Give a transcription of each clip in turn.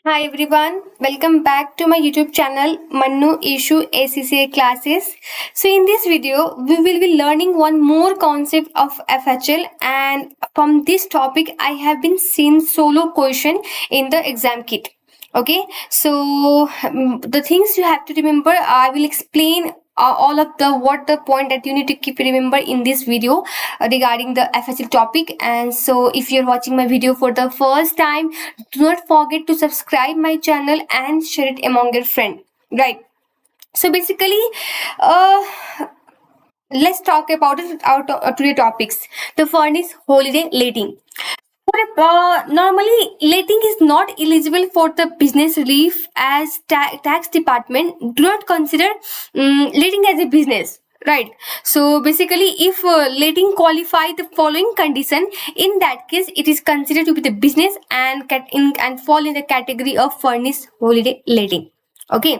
Hi everyone, welcome back to my YouTube channel Mannu Issue ACCA classes. So in this video, we will be learning one more concept of FHL, and from this topic I have been seen solo question in the exam kit. Okay, so the things you have to remember, I will explain all of the point that you need to keep remember in this video regarding the FHL topic. And so if you're watching my video for the first time, do not forget to subscribe my channel and share it among your friends, right? So basically, uh let's talk about it out today topics. The furnished holiday letting. Normally, letting is not eligible for the business relief, as tax department do not consider letting as a business, right? So basically, if letting qualify the following condition, in that case it is considered to be the business and fall in the category of furnished holiday letting. Okay,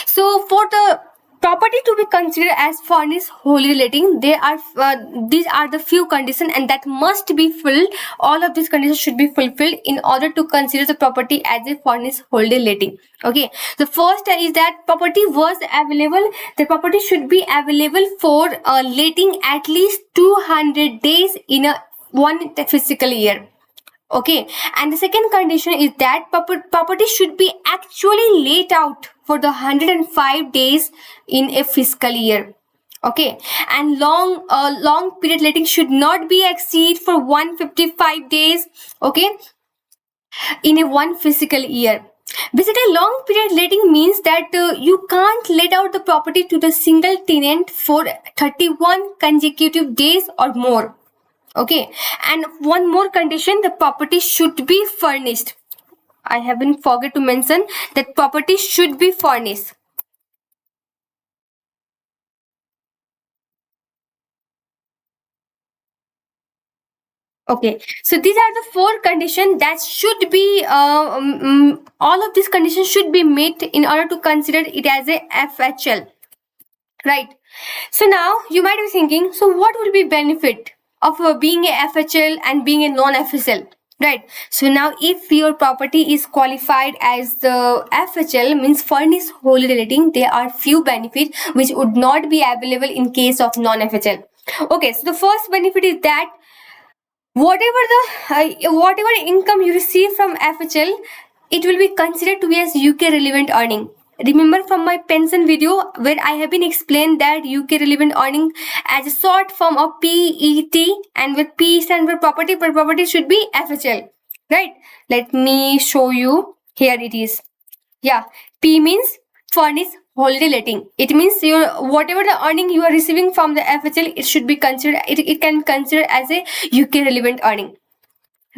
so for the property to be considered as furnished holiday letting, there are these are the few conditions and that must be filled. All of these conditions should be fulfilled in order to consider the property as a furnished holiday letting. Okay, the first is that property was available. The property should be available for letting at least 200 days in a one fiscal year. Okay, and the second condition is that property should be actually laid out for the 105 days in a fiscal year. Okay, and long period letting should not be exceed for 155 days. Okay, in a one fiscal year. Basically, long period letting means that you can't let out the property to the single tenant for 31 consecutive days or more. Okay, and one more condition, the property should be furnished. I haven't forget to mention that property should be furnished. Okay, so these are the four conditions that should be all of these conditions should be met in order to consider it as a FHL, right? So now you might be thinking, so what will be benefit of being a FHL and being a non-FHL? Right. So now if your property is qualified as the FHL, means furnished holiday letting, there are few benefits which would not be available in case of non-FHL. Okay, so the first benefit is that whatever income you receive from FHL, it will be considered to be as UK relevant earning. Remember from my pension video where I have been explained that UK relevant earning as a short form of PET, and with P stand for property, but property should be FHL, right? Let me show you. Here it is. Yeah, P means furnished holiday letting. It means your whatever the earning you are receiving from the FHL, it should be considered. It can be considered as a UK relevant earning,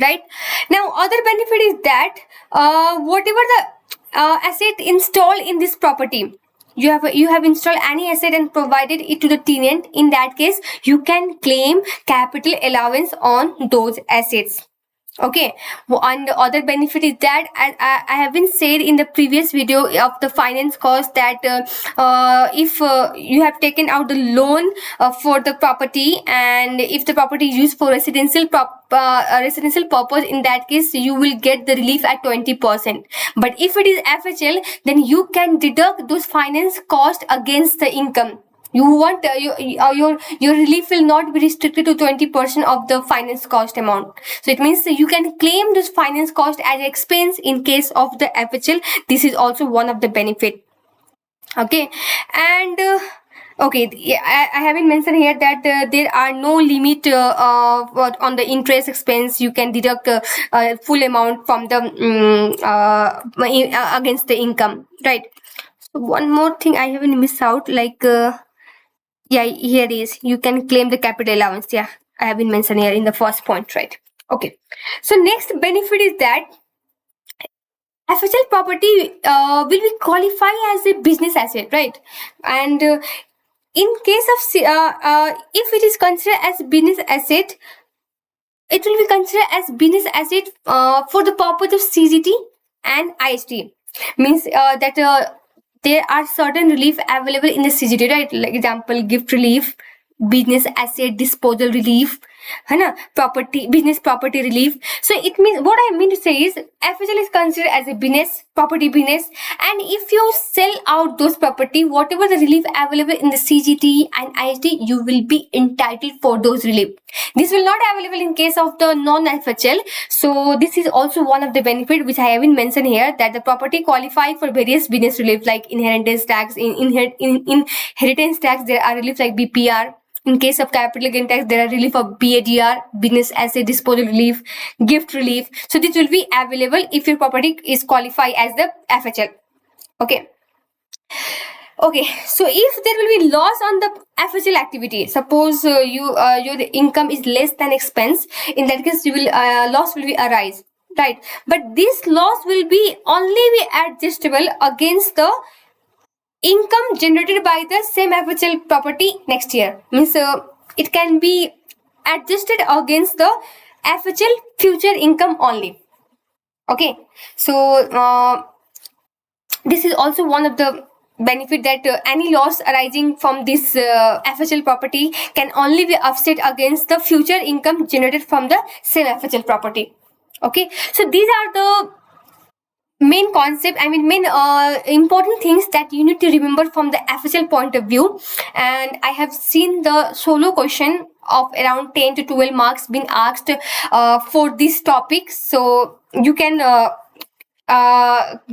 right? Now, other benefit is that whatever the asset installed in this property, you have installed any asset and provided it to the tenant. In that case, you can claim capital allowance on those assets. Okay, and the other benefit is that I have been said in the previous video of the finance cost that if you have taken out the loan for the property, and if the property is used for residential purpose, in that case you will get the relief at 20%. But if it is FHL, then you can deduct those finance cost against the income. You want your relief will not be restricted to 20% of the finance cost amount. So it means that you can claim this finance cost as expense in case of the FHL. This is also one of the benefit. Okay, and okay, yeah, I haven't mentioned here that there are no limit on the interest expense. You can deduct full amount from the against the income, right? So one more thing I haven't missed out, like yeah, here is you can claim the capital allowance. Yeah, I have been mentioned here in the first point, right? Okay, so next benefit is that FHL property will be qualified as a business asset, right? And in case of if it is considered as business asset, it will be considered as business asset for the purpose of CGT and IST. Means that there are certain relief available in the CGT, right? Like example, gift relief, business asset disposal relief, है ना, property business property relief. So it means, what I mean to say is, FHL is considered as a business property business, and if you sell out those property, whatever the relief available in the CGT and ISD, you will be entitled for those relief. This will not available in case of the non-FHL. So this is also one of the benefit which I haven't mentioned here, that the property qualify for various business relief like inheritance tax. In inheritance tax, there are relief like BPR. In case of capital gain tax, there are relief of BADR, business asset disposal relief, gift relief. So this will be available if your property is qualified as the FHL. Okay. Okay, so if there will be loss on the FHL activity, suppose your income is less than expense, in that case you will loss will be arise, right? But this loss will be only be adjustable against the income generated by the same FHL property next year. Means it can be adjusted against the FHL future income only. Okay, so this is also one of the benefit, that any loss arising from this FHL property can only be offset against the future income generated from the same FHL property. Okay, so these are the main concept, main important things that you need to remember from the FHL point of view. And I have seen the solo question of around 10 to 12 marks being asked for this topic, so you can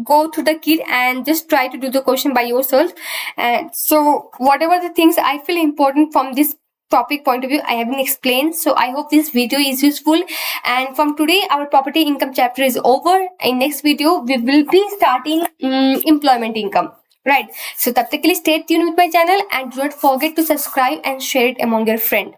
go to the kit and just try to do the question by yourself. And so whatever the things I feel important from this topic point of view, I have been explained. So I hope this video is useful, and from today our property income chapter is over. In next video we will be starting employment income, right? So tab tak ke liye stay tuned with my channel, and do not forget to subscribe and share it among your friends.